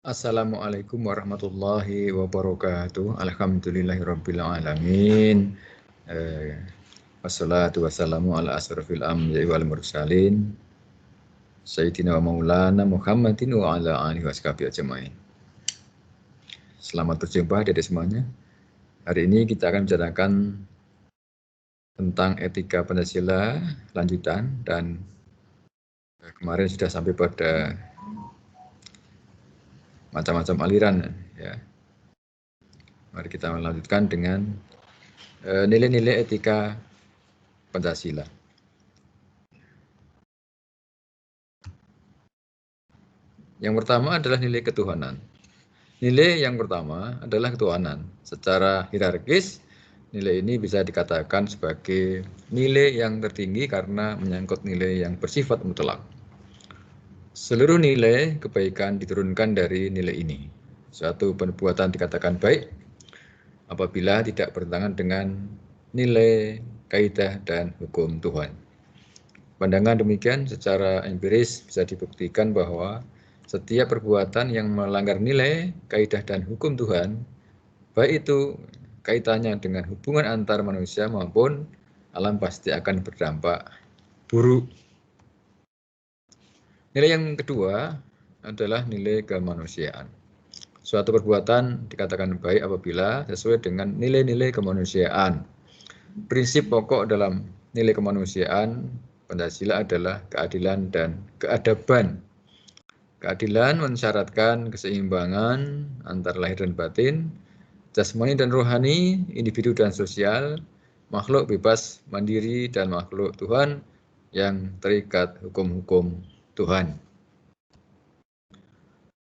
Assalamualaikum warahmatullahi wabarakatuh. Alhamdulillahirabbil alamin. Wassalatu wassalamu ala asrofil anbiya'i wal mursalin. Sayyidina wa maulana Muhammadin wa ala alihi washabihi ajmain. Selamat berjumpa dari semuanya. Hari ini kita akan bicarakan tentang etika Pancasila lanjutan, dan kemarin sudah sampai pada macam-macam aliran ya. Mari kita melanjutkan dengan nilai-nilai etika Pancasila. Yang pertama adalah nilai ketuhanan. Nilai yang pertama adalah ketuhanan. Secara hierarkis, nilai ini bisa dikatakan sebagai nilai yang tertinggi karena menyangkut nilai yang bersifat mutlak. Seluruh nilai kebaikan diturunkan dari nilai ini. Suatu perbuatan dikatakan baik apabila tidak bertentangan dengan nilai, kaidah, dan hukum Tuhan. Pandangan demikian secara empiris bisa dibuktikan bahwa setiap perbuatan yang melanggar nilai, kaidah, dan hukum Tuhan, baik itu kaitannya dengan hubungan antar manusia maupun alam, pasti akan berdampak buruk. Nilai yang kedua adalah nilai kemanusiaan. Suatu perbuatan dikatakan baik apabila sesuai dengan nilai-nilai kemanusiaan. Prinsip pokok dalam nilai kemanusiaan Pancasila adalah keadilan dan keadaban. Keadilan mensyaratkan keseimbangan antara lahir dan batin, jasmani dan rohani, individu dan sosial, makhluk bebas mandiri dan makhluk Tuhan yang terikat hukum-hukum Tuhan.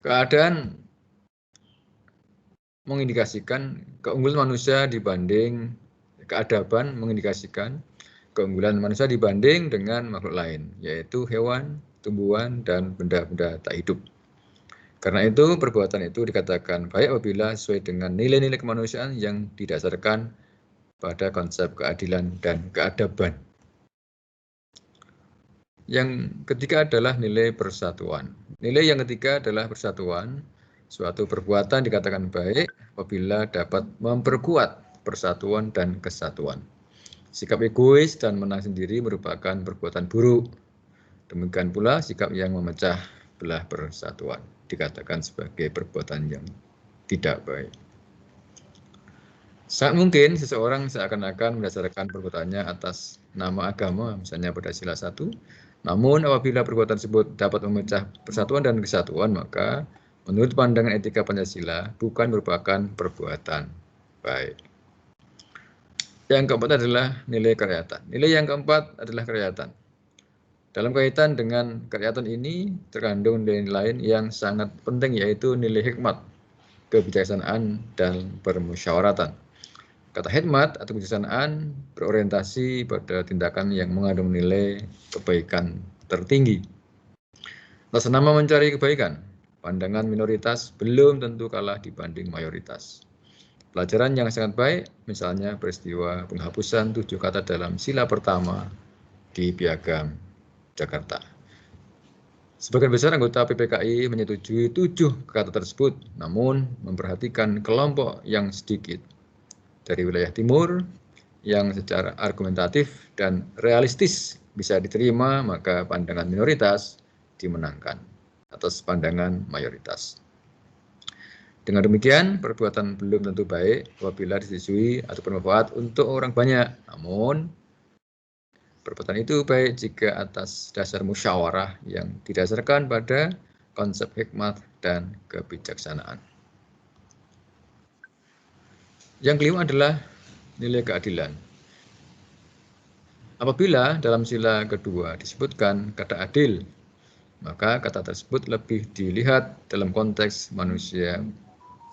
Keadaan mengindikasikan keunggulan manusia dibanding keadaban, mengindikasikan keunggulan manusia dibanding dengan makhluk lain, yaitu hewan, tumbuhan, dan benda-benda tak hidup. Karena itu, perbuatan itu dikatakan baik apabila sesuai dengan nilai-nilai kemanusiaan yang didasarkan pada konsep keadilan dan keadaban. Yang ketiga adalah nilai persatuan. Nilai yang ketiga adalah persatuan. Suatu perbuatan dikatakan baik apabila dapat memperkuat persatuan dan kesatuan. Sikap egois dan menang sendiri merupakan perbuatan buruk. Demikian pula sikap yang memecah belah persatuan dikatakan sebagai perbuatan yang tidak baik. Sangat mungkin seseorang seakan-akan mendasarkan perbuatannya atas nama agama, misalnya Pancasila 1. Namun apabila perbuatan tersebut dapat memecah persatuan dan kesatuan, maka menurut pandangan etika Pancasila bukan merupakan perbuatan baik. Yang keempat adalah nilai kerakyatan. Nilai yang keempat adalah kerakyatan. Dalam kaitan dengan kerakyatan ini terkandung nilai lain yang sangat penting, yaitu nilai hikmat, kebijaksanaan, dan permusyawaratan. Kata hikmat atau kebijaksanaan berorientasi pada tindakan yang mengandung nilai kebaikan tertinggi. Atas nama mencari kebaikan, pandangan minoritas belum tentu kalah dibanding mayoritas. Pelajaran yang sangat baik, misalnya peristiwa penghapusan 7 kata dalam sila pertama di Piagam Jakarta. Sebagian besar anggota PPKI menyetujui 7 kata tersebut, namun memperhatikan kelompok yang sedikit dari wilayah timur yang secara argumentatif dan realistis bisa diterima, maka pandangan minoritas dimenangkan atas pandangan mayoritas. Dengan demikian, perbuatan belum tentu baik apabila disetujui atau bermanfaat untuk orang banyak. Namun, perbuatan itu baik jika atas dasar musyawarah yang didasarkan pada konsep hikmat dan kebijaksanaan. Yang kelima adalah nilai keadilan. Apabila dalam sila kedua disebutkan kata adil, maka kata tersebut lebih dilihat dalam konteks manusia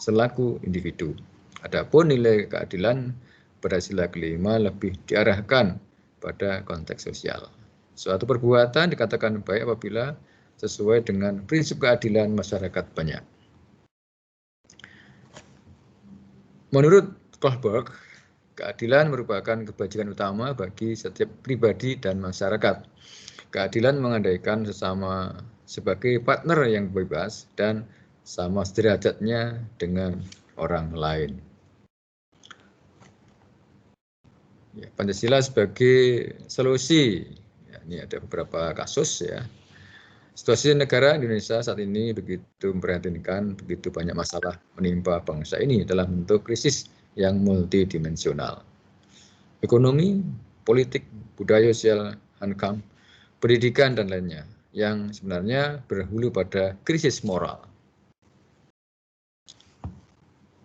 selaku individu. Adapun nilai keadilan pada sila kelima lebih diarahkan pada konteks sosial. Suatu perbuatan dikatakan baik apabila sesuai dengan prinsip keadilan masyarakat banyak. Menurut Kohlberg, keadilan merupakan kebajikan utama bagi setiap pribadi dan masyarakat. Keadilan mengandaikan sesama sebagai partner yang bebas dan sama sederajatnya dengan orang lain. Ya, Pancasila sebagai solusi, ya, ini ada beberapa kasus ya. Situasi negara Indonesia saat ini begitu memprihatinkan, begitu banyak masalah menimpa bangsa ini dalam bentuk krisis yang multidimensional. Ekonomi, politik, budaya sosial, HANKAM, pendidikan, dan lainnya, yang sebenarnya berhulu pada krisis moral.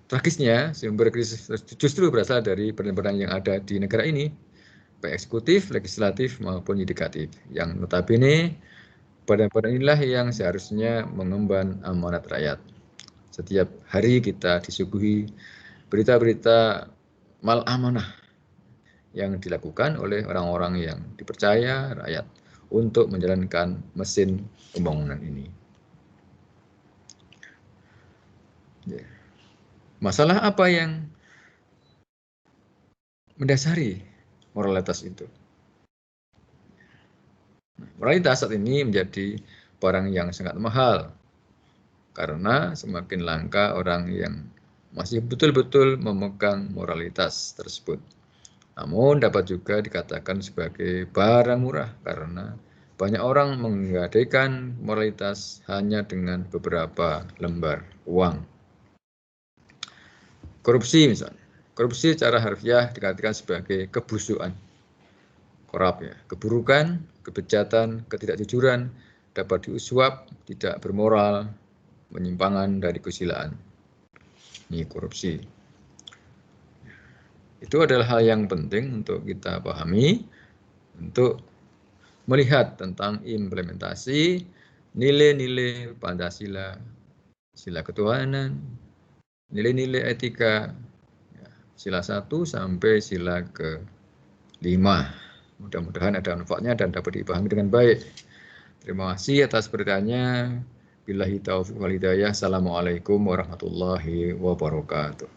Tragisnya, sumber krisis justru berasal dari badan-badan yang ada di negara ini, baik eksekutif, legislatif, maupun yudikatif, yang notabene badan-badan inilah yang seharusnya mengemban amanat rakyat. Setiap hari kita disuguhi berita-berita mal amanah yang dilakukan oleh orang-orang yang dipercaya rakyat untuk menjalankan mesin pembangunan ini. Masalah apa yang mendasari moralitas itu? Moralitas saat ini menjadi barang yang sangat mahal karena semakin langka orang yang masih betul-betul memegang moralitas tersebut. Namun dapat juga dikatakan sebagai barang murah karena banyak orang menggadaikan moralitas hanya dengan beberapa lembar uang. Korupsi misalnya. Korupsi secara harfiah dikatakan sebagai kebusukan. Korup ya, keburukan, kebejatan, ketidakjujuran, dapat diusuap, tidak bermoral, penyimpangan dari kesusilaan. Ini korupsi. Itu adalah hal yang penting untuk kita pahami, untuk melihat tentang implementasi nilai-nilai Pancasila, sila ketuhanan, nilai-nilai etika, sila 1 sampai sila ke-5. Mudah-mudahan ada manfaatnya dan dapat dipahami dengan baik. Terima kasih atas perhatiannya. Billahi taufiq wal hidayah. Assalamualaikum warahmatullahi wabarakatuh.